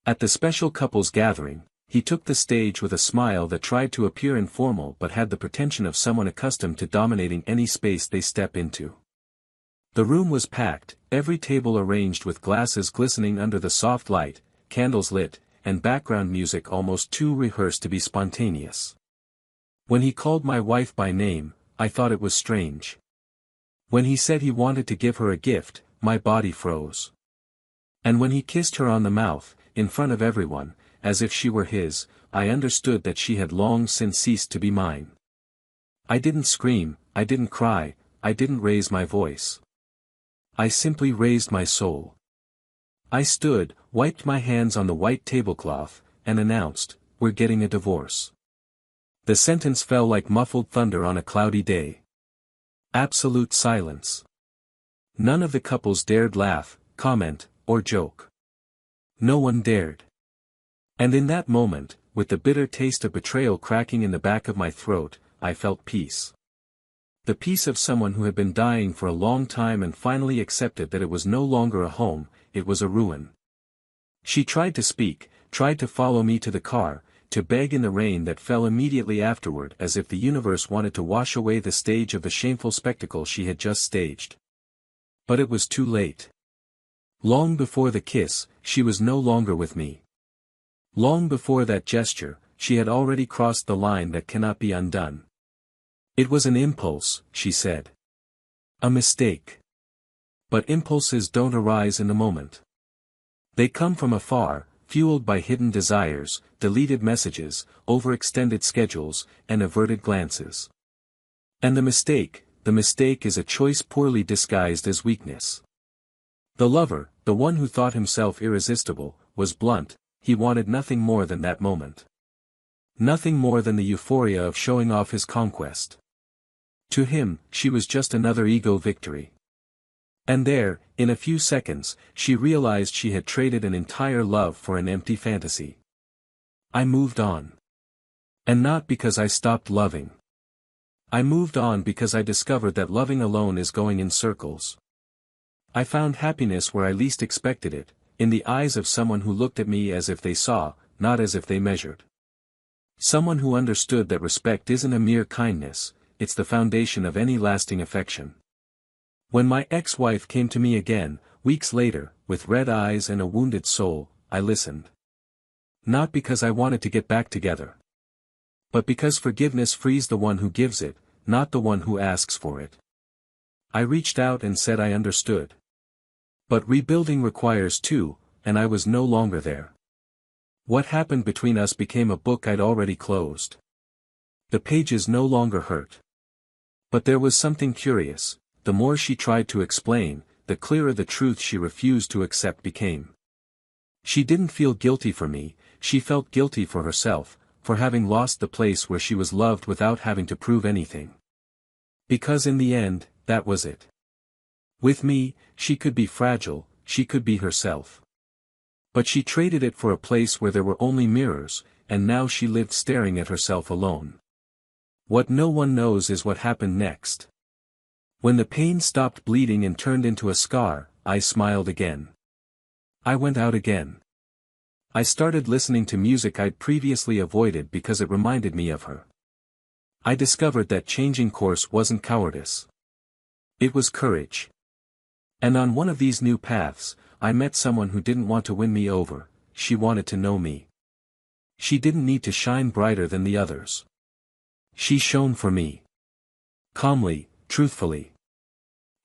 At the special couples gathering, he took the stage with a smile that tried to appear informal but had the pretension of someone accustomed to dominating any space they step into. The room was packed, every table arranged with glasses glistening under the soft light, candles lit, and background music almost too rehearsed to be spontaneous. When he called my wife by name, I thought it was strange. When he said he wanted to give her a gift, my body froze. And when he kissed her on the mouth, in front of everyone, as if she were his, I understood that she had long since ceased to be mine. I didn't scream, I didn't cry, I didn't raise my voice. I simply raised my soul. I stood, wiped my hands on the white tablecloth, and announced, "We're getting a divorce." The sentence fell like muffled thunder on a cloudy day. Absolute silence. None of the couples dared laugh, comment, or joke. No one dared. And in that moment, with the bitter taste of betrayal cracking in the back of my throat, I felt peace. The peace of someone who had been dying for a long time and finally accepted that it was no longer a home, it was a ruin. She tried to speak, tried to follow me to the car, to beg in the rain that fell immediately afterward as if the universe wanted to wash away the stage of the shameful spectacle she had just staged. But it was too late. Long before the kiss, she was no longer with me. Long before that gesture, she had already crossed the line that cannot be undone. It was an impulse, she said. A mistake. But impulses don't arise in the moment. They come from afar, fueled by hidden desires, deleted messages, overextended schedules, and averted glances. And the mistake is a choice poorly disguised as weakness. The lover, the one who thought himself irresistible, was blunt. He wanted nothing more than that moment. Nothing more than the euphoria of showing off his conquest. To him, she was just another ego victory. And there, in a few seconds, she realized she had traded an entire love for an empty fantasy. I moved on. And not because I stopped loving. I moved on because I discovered that loving alone is going in circles. I found happiness where I least expected it, in the eyes of someone who looked at me as if they saw, not as if they measured. Someone who understood that respect isn't a mere kindness, it's the foundation of any lasting affection. When my ex-wife came to me again, weeks later, with red eyes and a wounded soul, I listened. Not because I wanted to get back together. But because forgiveness frees the one who gives it, not the one who asks for it. I reached out and said I understood. But rebuilding requires two, and I was no longer there. What happened between us became a book I'd already closed. The pages no longer hurt. But there was something curious. The more she tried to explain, the clearer the truth she refused to accept became. She didn't feel guilty for me, she felt guilty for herself, for having lost the place where she was loved without having to prove anything. Because in the end, that was it. With me, she could be fragile, she could be herself. But she traded it for a place where there were only mirrors, and now she lived staring at herself alone. What no one knows is what happened next. When the pain stopped bleeding and turned into a scar, I smiled again. I went out again. I started listening to music I'd previously avoided because it reminded me of her. I discovered that changing course wasn't cowardice. It was courage. And on one of these new paths, I met someone who didn't want to win me over, she wanted to know me. She didn't need to shine brighter than the others. She shone for me. Calmly, truthfully.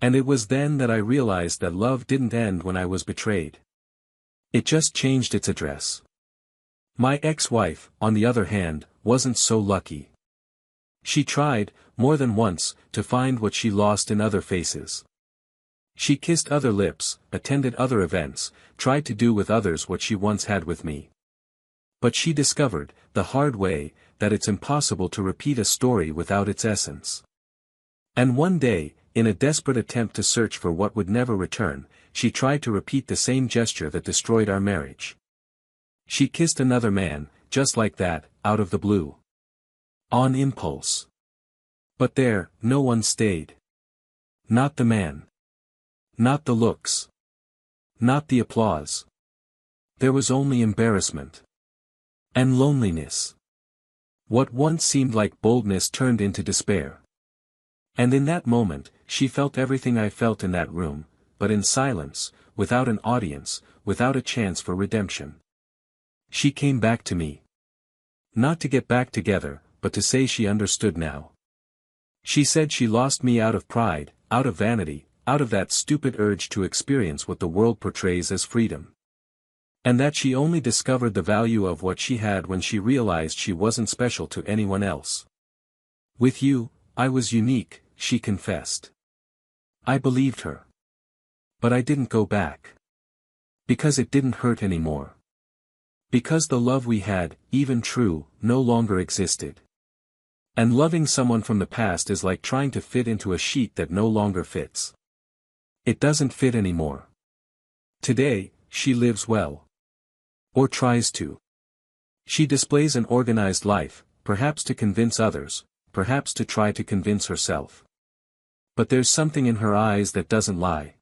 And it was then that I realized that love didn't end when I was betrayed. It just changed its address. My ex-wife, on the other hand, wasn't so lucky. She tried, more than once, to find what she lost in other faces. She kissed other lips, attended other events, tried to do with others what she once had with me. But she discovered, the hard way, that it's impossible to repeat a story without its essence. And one day, in a desperate attempt to search for what would never return, she tried to repeat the same gesture that destroyed our marriage. She kissed another man, just like that, out of the blue. On impulse. But there, no one stayed. Not the man. Not the looks. Not the applause. There was only embarrassment. And loneliness. What once seemed like boldness turned into despair. And in that moment, she felt everything I felt in that room, but in silence, without an audience, without a chance for redemption. She came back to me. Not to get back together, but to say she understood now. She said she lost me out of pride, out of vanity, out of that stupid urge to experience what the world portrays as freedom. And that she only discovered the value of what she had when she realized she wasn't special to anyone else. With you, I was unique, she confessed. I believed her. But I didn't go back. Because it didn't hurt anymore. Because the love we had, even true, no longer existed. And loving someone from the past is like trying to fit into a sheet that no longer fits. It doesn't fit anymore. Today, she lives well. Or tries to. She displays an organized life, perhaps to convince others, perhaps to try to convince herself. But there's something in her eyes that doesn't lie.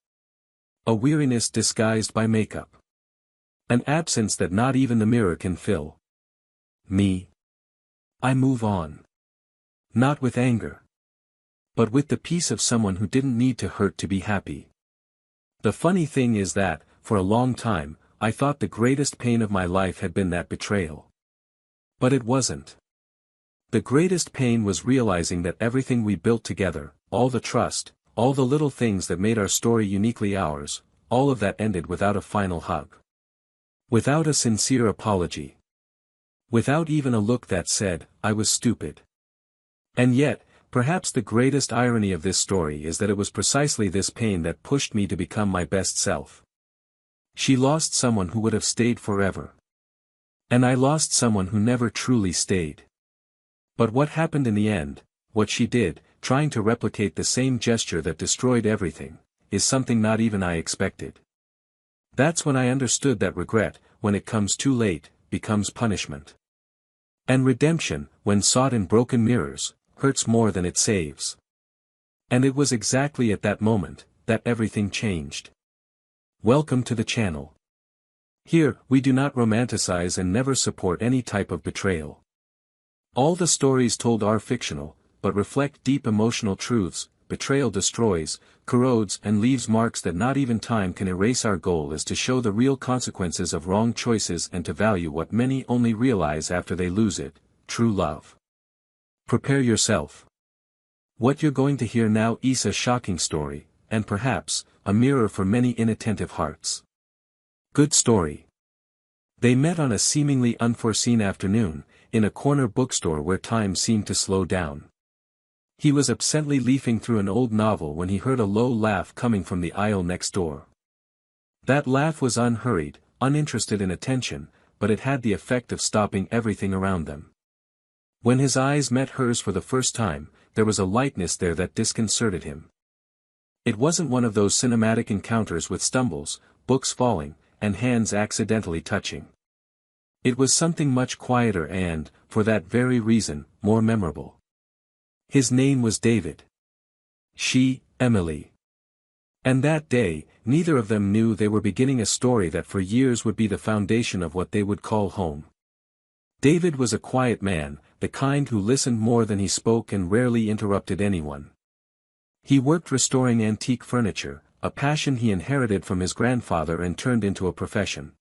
A weariness disguised by makeup. An absence that not even the mirror can fill. Me. I move on. Not with anger. But with the peace of someone who didn't need to hurt to be happy. The funny thing is that, for a long time, I thought the greatest pain of my life had been that betrayal. But it wasn't. The greatest pain was realizing that everything we built together, all the trust, all the little things that made our story uniquely ours, all of that ended without a final hug. Without a sincere apology. Without even a look that said, I was stupid. And yet, perhaps the greatest irony of this story is that it was precisely this pain that pushed me to become my best self. She lost someone who would have stayed forever. And I lost someone who never truly stayed. But what happened in the end, what she did, trying to replicate the same gesture that destroyed everything, is something not even I expected. That's when I understood that regret, when it comes too late, becomes punishment. And redemption, when sought in broken mirrors, hurts more than it saves. And it was exactly at that moment, that everything changed. Welcome to the channel. Here, we do not romanticize and never support any type of betrayal. All the stories told are fictional, but reflect deep emotional truths. Betrayal destroys, corrodes and leaves marks that not even time can erase. Our goal is to show the real consequences of wrong choices and to value what many only realize after they lose it, true love. Prepare yourself. What you're going to hear now is a shocking story, and perhaps, a mirror for many inattentive hearts. Good story. They met on a seemingly unforeseen afternoon, in a corner bookstore where time seemed to slow down. He was absently leafing through an old novel when he heard a low laugh coming from the aisle next door. That laugh was unhurried, uninterested in attention, but it had the effect of stopping everything around them. When his eyes met hers for the first time, there was a lightness there that disconcerted him. It wasn't one of those cinematic encounters with stumbles, books falling, and hands accidentally touching. It was something much quieter and, for that very reason, more memorable. His name was David. She, Emily. And that day, neither of them knew they were beginning a story that for years would be the foundation of what they would call home. David was a quiet man, the kind who listened more than he spoke and rarely interrupted anyone. He worked restoring antique furniture, a passion he inherited from his grandfather and turned into a profession.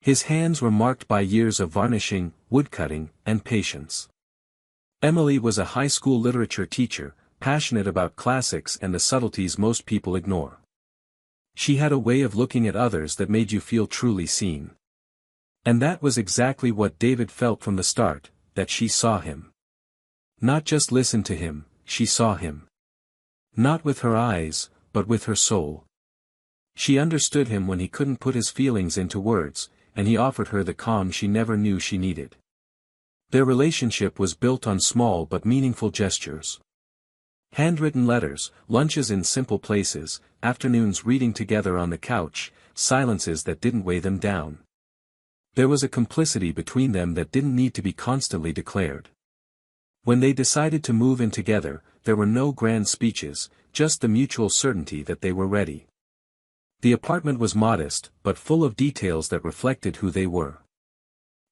His hands were marked by years of varnishing, woodcutting, and patience. Emily was a high school literature teacher, passionate about classics and the subtleties most people ignore. She had a way of looking at others that made you feel truly seen. And that was exactly what David felt from the start, that she saw him. Not just listened to him, she saw him. Not with her eyes, but with her soul. She understood him when he couldn't put his feelings into words, and he offered her the calm she never knew she needed. Their relationship was built on small but meaningful gestures. Handwritten letters, lunches in simple places, afternoons reading together on the couch, silences that didn't weigh them down. There was a complicity between them that didn't need to be constantly declared. When they decided to move in together, there were no grand speeches, just the mutual certainty that they were ready. The apartment was modest, but full of details that reflected who they were.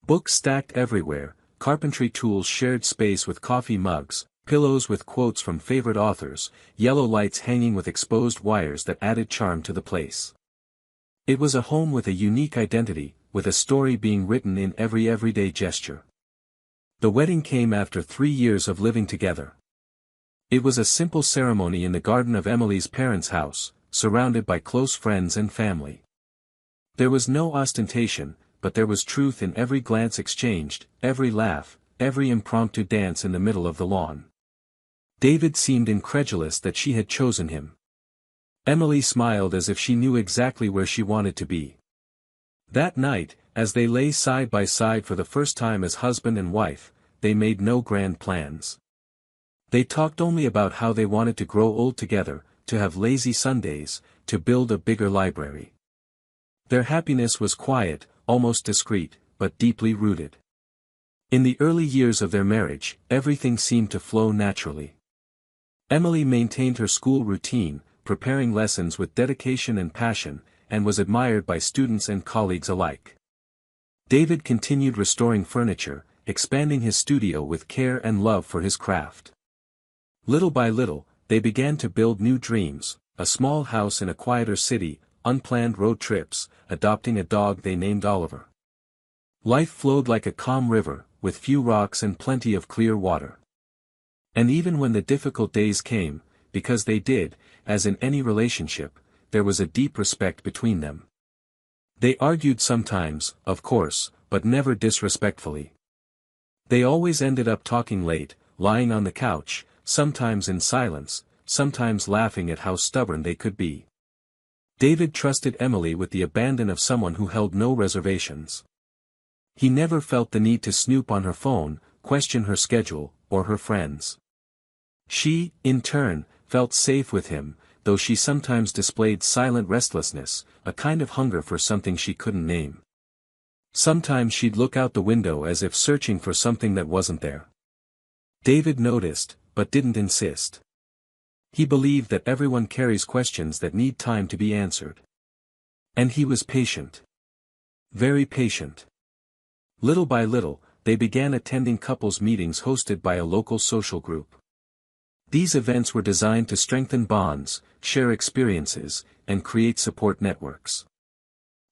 Books stacked everywhere, carpentry tools shared space with coffee mugs, pillows with quotes from favorite authors, yellow lights hanging with exposed wires that added charm to the place. It was a home with a unique identity, with a story being written in every everyday gesture. The wedding came after 3 years of living together. It was a simple ceremony in the garden of Emily's parents' house, surrounded by close friends and family. There was no ostentation, but there was truth in every glance exchanged, every laugh, every impromptu dance in the middle of the lawn. David seemed incredulous that she had chosen him. Emily smiled as if she knew exactly where she wanted to be. That night, as they lay side by side for the first time as husband and wife, they made no grand plans. They talked only about how they wanted to grow old together, to have lazy Sundays, to build a bigger library. Their happiness was quiet, almost discreet, but deeply rooted. In the early years of their marriage, everything seemed to flow naturally. Emily maintained her school routine, preparing lessons with dedication and passion, and was admired by students and colleagues alike. David continued restoring furniture, expanding his studio with care and love for his craft. Little by little, they began to build new dreams, a small house in a quieter city, unplanned road trips, adopting a dog they named Oliver. Life flowed like a calm river, with few rocks and plenty of clear water. And even when the difficult days came, because they did, as in any relationship, there was a deep respect between them. They argued sometimes, of course, but never disrespectfully. They always ended up talking late, lying on the couch, sometimes in silence, sometimes laughing at how stubborn they could be. David trusted Emily with the abandon of someone who held no reservations. He never felt the need to snoop on her phone, question her schedule, or her friends. She, in turn, felt safe with him, though she sometimes displayed silent restlessness, a kind of hunger for something she couldn't name. Sometimes she'd look out the window as if searching for something that wasn't there. David noticed, but didn't insist. He believed that everyone carries questions that need time to be answered. And he was patient. Very patient. Little by little, they began attending couples meetings hosted by a local social group. These events were designed to strengthen bonds, share experiences, and create support networks.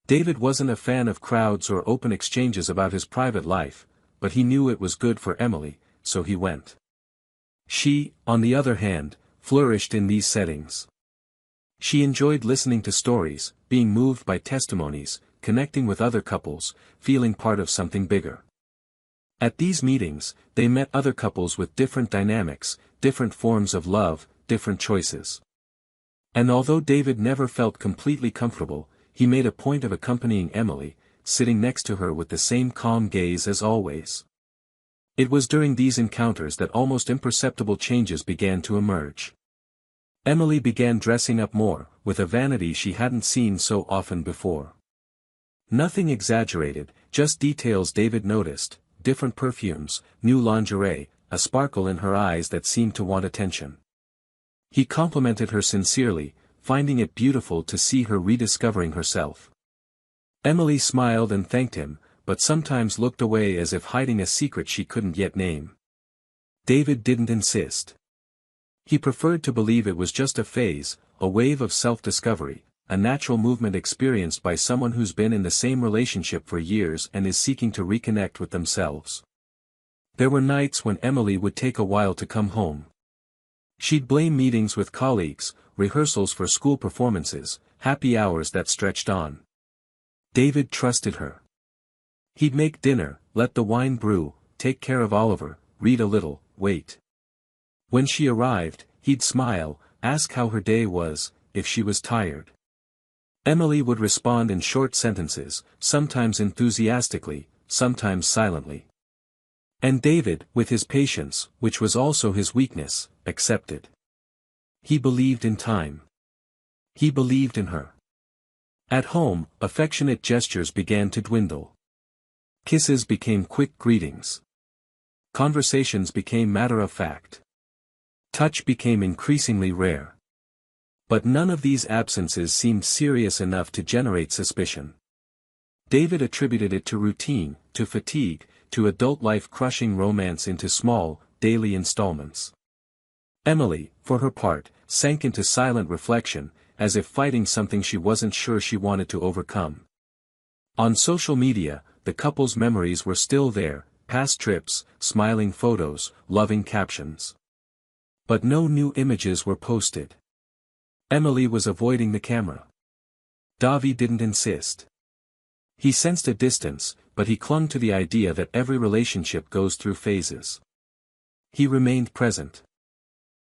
David wasn't a fan of crowds or open exchanges about his private life, but he knew it was good for Emily, so he went. She, on the other hand, flourished in these settings. She enjoyed listening to stories, being moved by testimonies, connecting with other couples, feeling part of something bigger. At these meetings, they met other couples with different dynamics, different forms of love, different choices. And although David never felt completely comfortable, he made a point of accompanying Emily, sitting next to her with the same calm gaze as always. It was during these encounters that almost imperceptible changes began to emerge. Emily began dressing up more, with a vanity she hadn't seen so often before. Nothing exaggerated, just details David noticed, different perfumes, new lingerie, a sparkle in her eyes that seemed to want attention. He complimented her sincerely, finding it beautiful to see her rediscovering herself. Emily smiled and thanked him, but sometimes looked away as if hiding a secret she couldn't yet name. David didn't insist. He preferred to believe it was just a phase, a wave of self-discovery, a natural movement experienced by someone who's been in the same relationship for years and is seeking to reconnect with themselves. There were nights when Emily would take a while to come home. She'd blame meetings with colleagues, rehearsals for school performances, happy hours that stretched on. David trusted her. He'd make dinner, let the wine brew, take care of Oliver, read a little, wait. When she arrived, he'd smile, ask how her day was, if she was tired. Emily would respond in short sentences, sometimes enthusiastically, sometimes silently. And David, with his patience, which was also his weakness, accepted. He believed in time. He believed in her. At home, affectionate gestures began to dwindle. Kisses became quick greetings. Conversations became matter-of-fact. Touch became increasingly rare. But none of these absences seemed serious enough to generate suspicion. David attributed it to routine, to fatigue, to adult life crushing romance into small, daily installments. Emily, for her part, sank into silent reflection, as if fighting something she wasn't sure she wanted to overcome. On social media, the couple's memories were still there, past trips, smiling photos, loving captions. But no new images were posted. Emily was avoiding the camera. Davi didn't insist. He sensed a distance, but he clung to the idea that every relationship goes through phases. He remained present.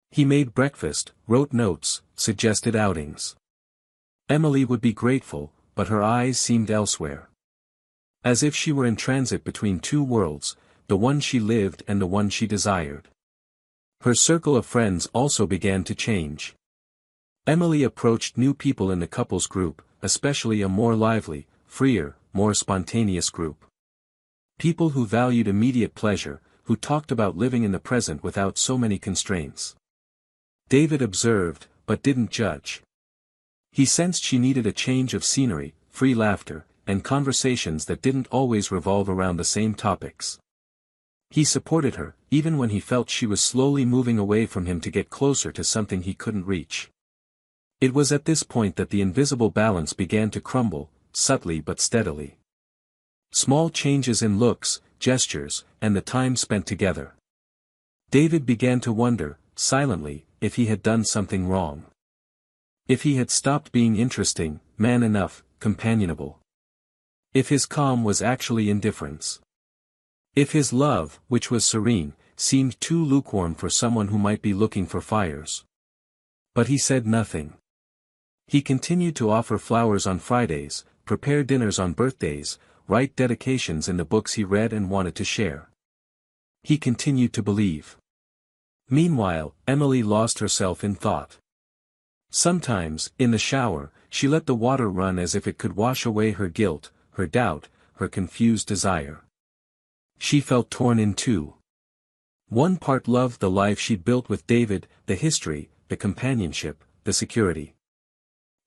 He made breakfast, wrote notes, suggested outings. Emily would be grateful, but her eyes seemed elsewhere. As if she were in transit between two worlds, the one she lived and the one she desired. Her circle of friends also began to change. Emily approached new people in the couple's group, especially a more lively, freer, more spontaneous group. People who valued immediate pleasure, who talked about living in the present without so many constraints. David observed, but didn't judge. He sensed she needed a change of scenery, free laughter, and conversations that didn't always revolve around the same topics. He supported her, even when he felt she was slowly moving away from him to get closer to something he couldn't reach. It was at this point that the invisible balance began to crumble, subtly but steadily. Small changes in looks, gestures, and the time spent together. David began to wonder, silently, if he had done something wrong. If he had stopped being interesting, man enough, companionable. If his calm was actually indifference. If his love, which was serene, seemed too lukewarm for someone who might be looking for fires. But he said nothing. He continued to offer flowers on Fridays, prepare dinners on birthdays, write dedications in the books he read and wanted to share. He continued to believe. Meanwhile, Emily lost herself in thought. Sometimes, in the shower, she let the water run as if it could wash away her guilt, her doubt, her confused desire. She felt torn in two. One part loved the life she'd built with David, the history, the companionship, the security.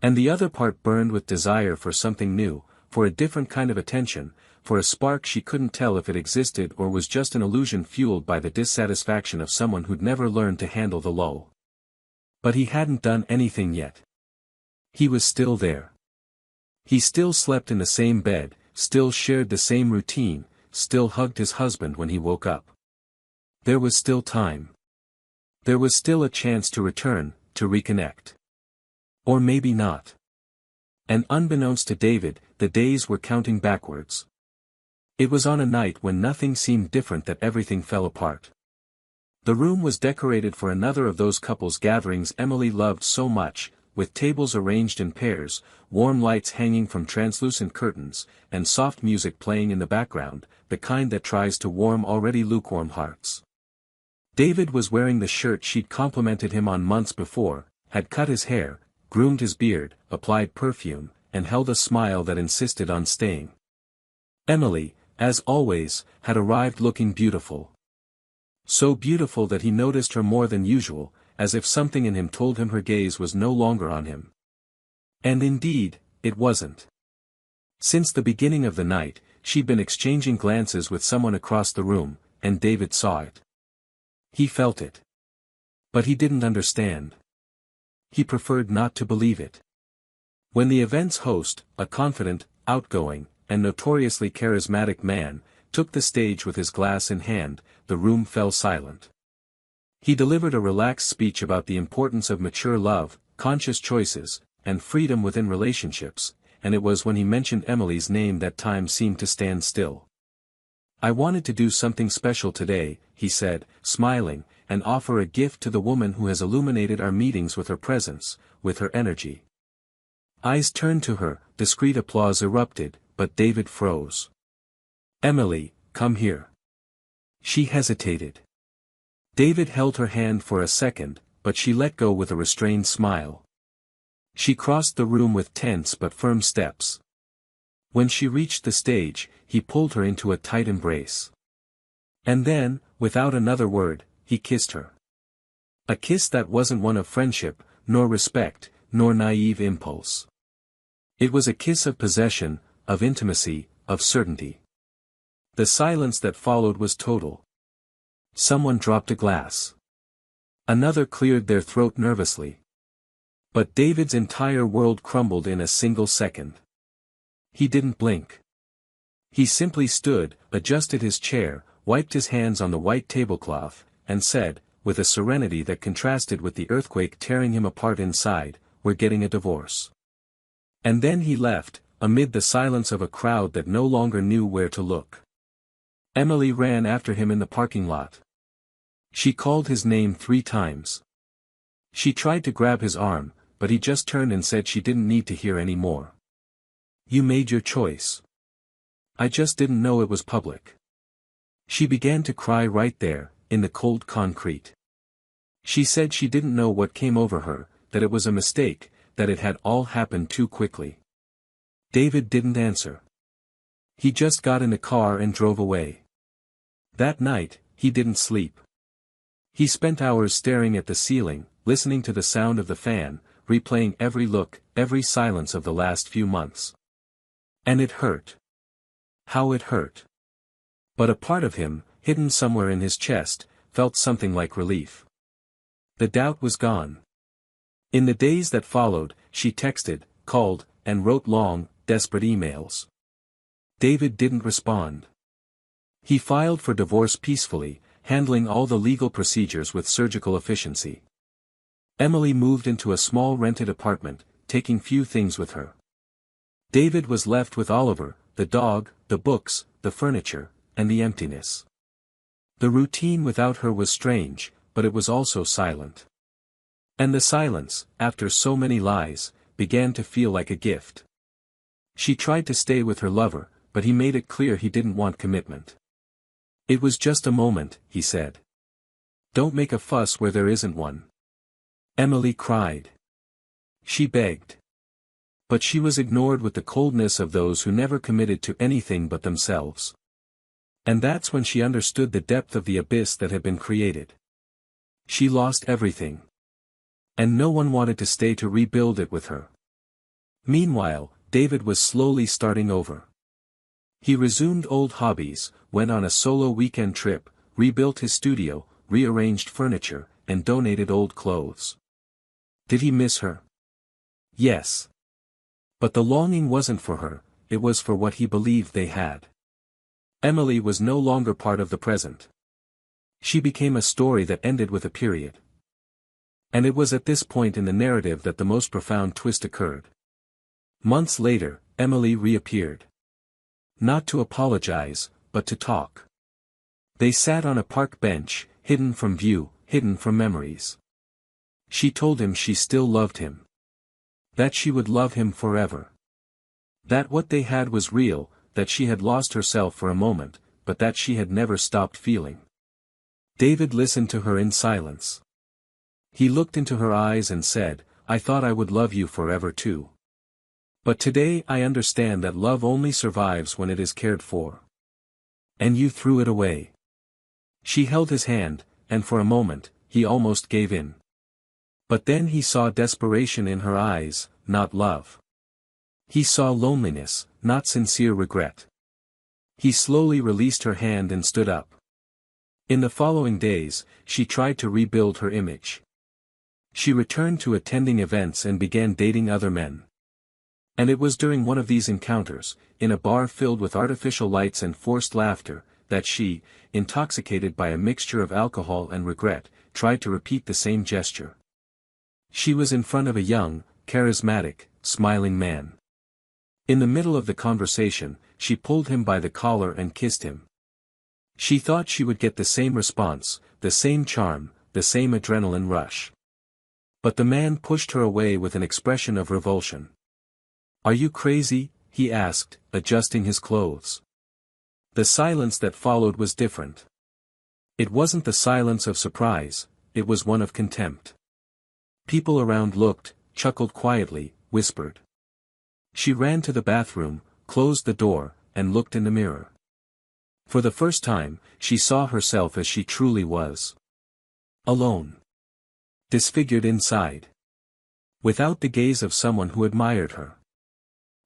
And the other part burned with desire for something new, for a different kind of attention, for a spark she couldn't tell if it existed or was just an illusion fueled by the dissatisfaction of someone who'd never learned to handle the lull. But he hadn't done anything yet. He was still there. He still slept in the same bed, still shared the same routine, still hugged his husband when he woke up. There was still time. There was still a chance to return, to reconnect. Or maybe not. And unbeknownst to David, the days were counting backwards. It was on a night when nothing seemed different that everything fell apart. The room was decorated for another of those couples gatherings Emily loved so much, with tables arranged in pairs, warm lights hanging from translucent curtains, and soft music playing in the background, the kind that tries to warm already lukewarm hearts. David was wearing the shirt she'd complimented him on months before, had cut his hair, groomed his beard, applied perfume, and held a smile that insisted on staying. Emily, as always, had arrived looking beautiful. So beautiful that he noticed her more than usual, as if something in him told him her gaze was no longer on him. And indeed, it wasn't. Since the beginning of the night, she'd been exchanging glances with someone across the room, and David saw it. He felt it. But he didn't understand. He preferred not to believe it. When the event's host, a confident, outgoing, and notoriously charismatic man, took the stage with his glass in hand, the room fell silent. He delivered a relaxed speech about the importance of mature love, conscious choices, and freedom within relationships, and it was when he mentioned Emily's name that time seemed to stand still. "I wanted to do something special today," he said, smiling, "and offer a gift to the woman who has illuminated our meetings with her presence, with her energy." Eyes turned to her, discreet applause erupted, but David froze. "Emily, come here." She hesitated. David held her hand for a second, but she let go with a restrained smile. She crossed the room with tense but firm steps. When she reached the stage, he pulled her into a tight embrace. And then, without another word, he kissed her. A kiss that wasn't one of friendship, nor respect, nor naive impulse. It was a kiss of possession, of intimacy, of certainty. The silence that followed was total. Someone dropped a glass. Another cleared their throat nervously. But David's entire world crumbled in a single second. He didn't blink. He simply stood, adjusted his chair, wiped his hands on the white tablecloth, and said, with a serenity that contrasted with the earthquake tearing him apart inside, "We're getting a divorce." And then he left, amid the silence of a crowd that no longer knew where to look. Emily ran after him in the parking lot. She called his name 3 times. She tried to grab his arm, but he just turned and said she didn't need to hear any more. "You made your choice. I just didn't know it was public." She began to cry right there, in the cold concrete. She said she didn't know what came over her, that it was a mistake, that it had all happened too quickly. David didn't answer. He just got in the car and drove away. That night, he didn't sleep. He spent hours staring at the ceiling, listening to the sound of the fan, replaying every look, every silence of the last few months. And it hurt. How it hurt. But a part of him, hidden somewhere in his chest, felt something like relief. The doubt was gone. In the days that followed, she texted, called, and wrote long, desperate emails. David didn't respond. He filed for divorce peacefully, handling all the legal procedures with surgical efficiency. Emily moved into a small rented apartment, taking few things with her. David was left with Oliver, the dog, the books, the furniture, and the emptiness. The routine without her was strange, but it was also silent. And the silence, after so many lies, began to feel like a gift. She tried to stay with her lover, but he made it clear he didn't want commitment. "It was just a moment," he said. "Don't make a fuss where there isn't one." Emily cried. She begged. But she was ignored with the coldness of those who never committed to anything but themselves. And that's when she understood the depth of the abyss that had been created. She lost everything. And no one wanted to stay to rebuild it with her. Meanwhile, David was slowly starting over. He resumed old hobbies, went on a solo weekend trip, rebuilt his studio, rearranged furniture, and donated old clothes. Did he miss her? Yes. But the longing wasn't for her, it was for what he believed they had. Emily was no longer part of the present. She became a story that ended with a period. And it was at this point in the narrative that the most profound twist occurred. Months later, Emily reappeared. Not to apologize, but to talk. They sat on a park bench, hidden from view, hidden from memories. She told him she still loved him. That she would love him forever. That what they had was real, that she had lost herself for a moment, but that she had never stopped feeling. David listened to her in silence. He looked into her eyes and said, "I thought I would love you forever too. But today I understand that love only survives when it is cared for. And you threw it away." She held his hand, and for a moment, he almost gave in. But then he saw desperation in her eyes, not love. He saw loneliness, not sincere regret. He slowly released her hand and stood up. In the following days, she tried to rebuild her image. She returned to attending events and began dating other men. And it was during one of these encounters, in a bar filled with artificial lights and forced laughter, that she, intoxicated by a mixture of alcohol and regret, tried to repeat the same gesture. She was in front of a young, charismatic, smiling man. In the middle of the conversation, she pulled him by the collar and kissed him. She thought she would get the same response, the same charm, the same adrenaline rush. But the man pushed her away with an expression of revulsion. "Are you crazy?" he asked, adjusting his clothes. The silence that followed was different. It wasn't the silence of surprise, it was one of contempt. People around looked, chuckled quietly, whispered. She ran to the bathroom, closed the door, and looked in the mirror. For the first time, she saw herself as she truly was. Alone. Disfigured inside. Without the gaze of someone who admired her.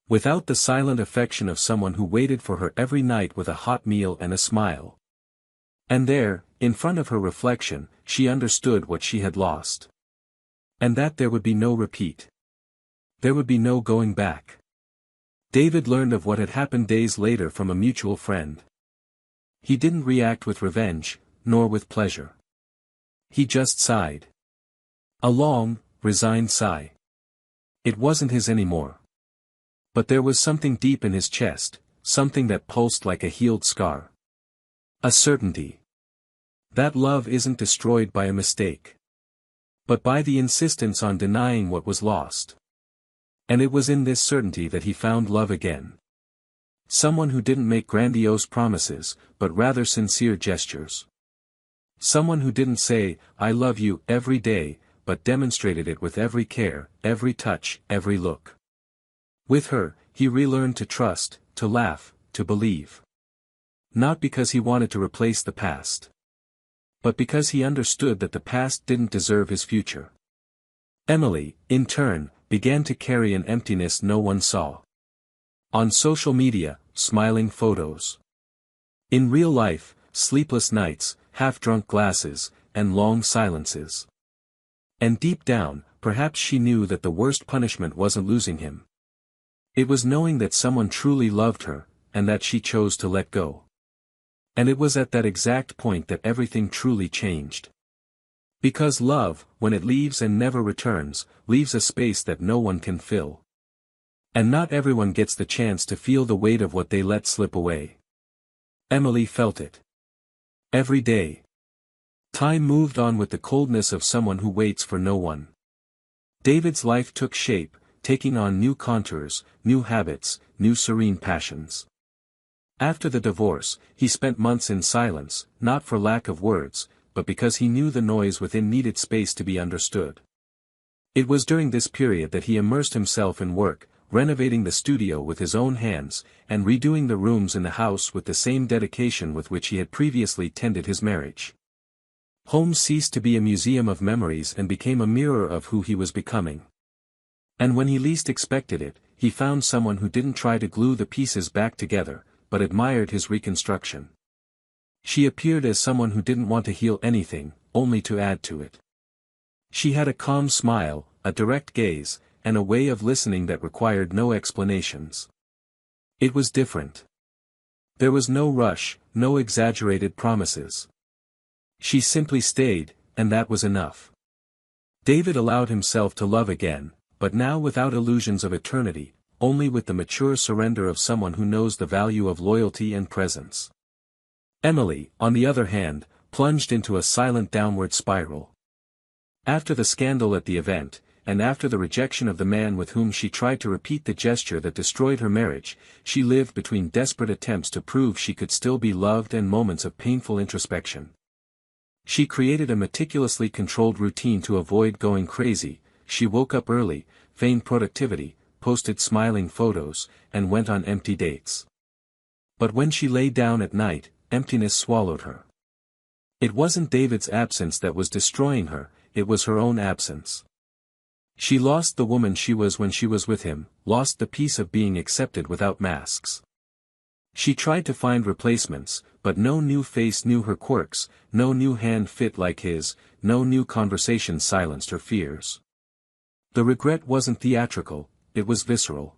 Without the silent affection of someone who waited for her every night with a hot meal and a smile. And there, in front of her reflection, she understood what she had lost. And that there would be no repeat. There would be no going back. David learned of what had happened days later from a mutual friend. He didn't react with revenge, nor with pleasure. He just sighed. A long, resigned sigh. It wasn't his anymore. But there was something deep in his chest, something that pulsed like a healed scar. A certainty. That love isn't destroyed by a mistake. But by the insistence on denying what was lost. And it was in this certainty that he found love again. Someone who didn't make grandiose promises, but rather sincere gestures. Someone who didn't say, "I love you," every day, but demonstrated it with every care, every touch, every look. With her, he relearned to trust, to laugh, to believe. Not because he wanted to replace the past. But because he understood that the past didn't deserve his future. Emily, in turn, began to carry an emptiness no one saw. On social media, smiling photos. In real life, sleepless nights, half-drunk glasses, and long silences. And deep down, perhaps she knew that the worst punishment wasn't losing him. It was knowing that someone truly loved her, and that she chose to let go. And it was at that exact point that everything truly changed. Because love, when it leaves and never returns, leaves a space that no one can fill. And not everyone gets the chance to feel the weight of what they let slip away. Emily felt it. Every day. Time moved on with the coldness of someone who waits for no one. David's life took shape, taking on new contours, new habits, new serene passions. After the divorce, he spent months in silence, not for lack of words, but because he knew the noise within needed space to be understood. It was during this period that he immersed himself in work, renovating the studio with his own hands, and redoing the rooms in the house with the same dedication with which he had previously tended his marriage. Home ceased to be a museum of memories and became a mirror of who he was becoming. And when he least expected it, he found someone who didn't try to glue the pieces back together, but admired his reconstruction. She appeared as someone who didn't want to heal anything, only to add to it. She had a calm smile, a direct gaze, and a way of listening that required no explanations. It was different. There was no rush, no exaggerated promises. She simply stayed, and that was enough. David allowed himself to love again, but now without illusions of eternity, only with the mature surrender of someone who knows the value of loyalty and presence. Emily, on the other hand, plunged into a silent downward spiral. After the scandal at the event, and after the rejection of the man with whom she tried to repeat the gesture that destroyed her marriage, she lived between desperate attempts to prove she could still be loved and moments of painful introspection. She created a meticulously controlled routine to avoid going crazy. She woke up early, feigned productivity, posted smiling photos, and went on empty dates. But when she lay down at night, emptiness swallowed her. It wasn't David's absence that was destroying her, it was her own absence. She lost the woman she was when she was with him, lost the peace of being accepted without masks. She tried to find replacements, but no new face knew her quirks, no new hand fit like his, no new conversation silenced her fears. The regret wasn't theatrical, it was visceral.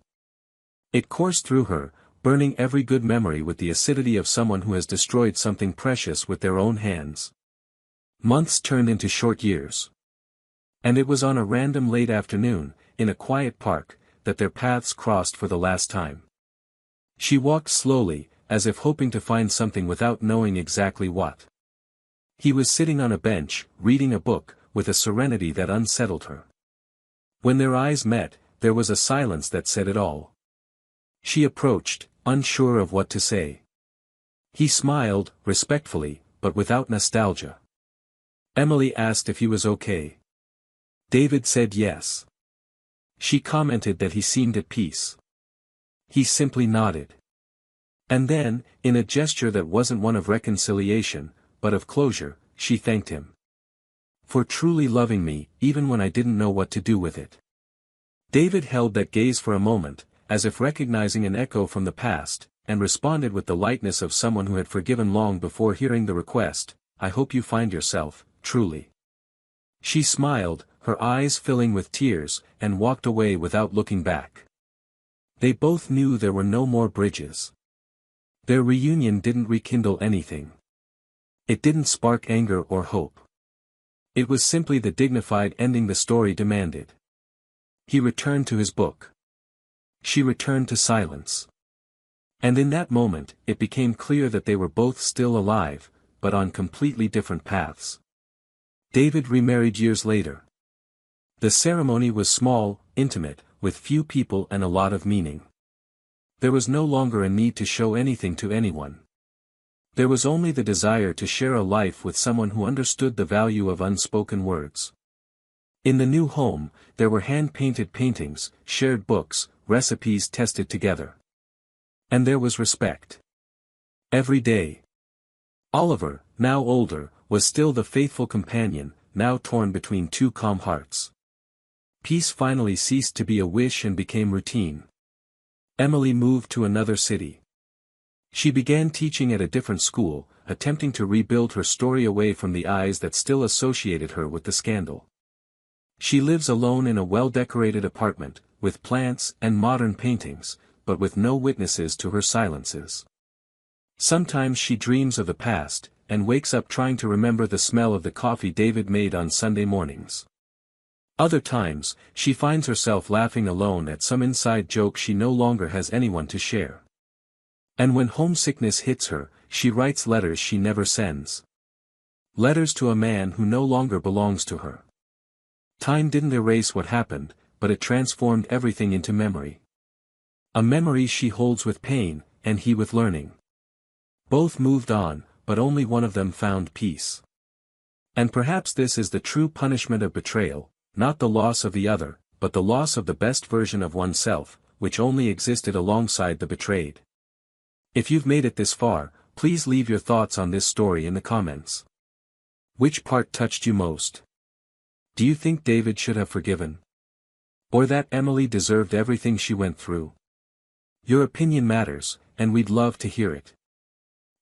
It coursed through her, burning every good memory with the acidity of someone who has destroyed something precious with their own hands. Months turned into short years. And it was on a random late afternoon, in a quiet park, that their paths crossed for the last time. She walked slowly, as if hoping to find something without knowing exactly what. He was sitting on a bench, reading a book, with a serenity that unsettled her. When their eyes met, there was a silence that said it all. She approached, unsure of what to say. He smiled, respectfully, but without nostalgia. Emily asked if he was okay. David said yes. She commented that he seemed at peace. He simply nodded. And then, in a gesture that wasn't one of reconciliation, but of closure, she thanked him. For truly loving me, even when I didn't know what to do with it. David held that gaze for a moment, as if recognizing an echo from the past, and responded with the lightness of someone who had forgiven long before hearing the request, "I hope you find yourself, truly." She smiled, her eyes filling with tears, and walked away without looking back. They both knew there were no more bridges. Their reunion didn't rekindle anything. It didn't spark anger or hope. It was simply the dignified ending the story demanded. He returned to his book. She returned to silence. And in that moment, it became clear that they were both still alive, but on completely different paths. David remarried years later. The ceremony was small, intimate, with few people and a lot of meaning. There was no longer a need to show anything to anyone. There was only the desire to share a life with someone who understood the value of unspoken words. In the new home, there were hand-painted paintings, shared books, recipes tested together. And there was respect. Every day. Oliver, now older, was still the faithful companion, now torn between two calm hearts. Peace finally ceased to be a wish and became routine. Emily moved to another city. She began teaching at a different school, attempting to rebuild her story away from the eyes that still associated her with the scandal. She lives alone in a well-decorated apartment, with plants and modern paintings, but with no witnesses to her silences. Sometimes she dreams of the past, and wakes up trying to remember the smell of the coffee David made on Sunday mornings. Other times, she finds herself laughing alone at some inside joke she no longer has anyone to share. And when homesickness hits her, she writes letters she never sends. Letters to a man who no longer belongs to her. Time didn't erase what happened, but it transformed everything into memory. A memory she holds with pain, and he with learning. Both moved on, but only one of them found peace. And perhaps this is the true punishment of betrayal, not the loss of the other, but the loss of the best version of oneself, which only existed alongside the betrayed. If you've made it this far, please leave your thoughts on this story in the comments. Which part touched you most? Do you think David should have forgiven? Or that Emily deserved everything she went through? Your opinion matters, and we'd love to hear it.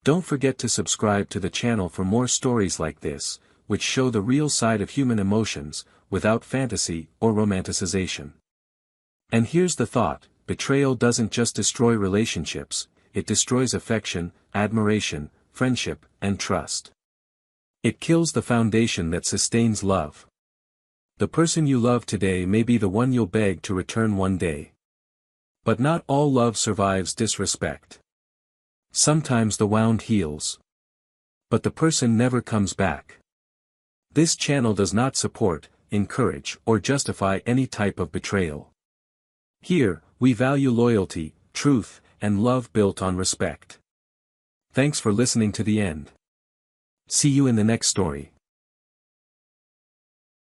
Don't forget to subscribe to the channel for more stories like this, which show the real side of human emotions, without fantasy or romanticization. And here's the thought: betrayal doesn't just destroy relationships, it destroys affection, admiration, friendship, and trust. It kills the foundation that sustains love. The person you love today may be the one you'll beg to return one day. But not all love survives disrespect. Sometimes the wound heals. But the person never comes back. This channel does not support, encourage, or justify any type of betrayal. Here, we value loyalty, truth, and love built on respect. Thanks for listening to the end. See you in the next story.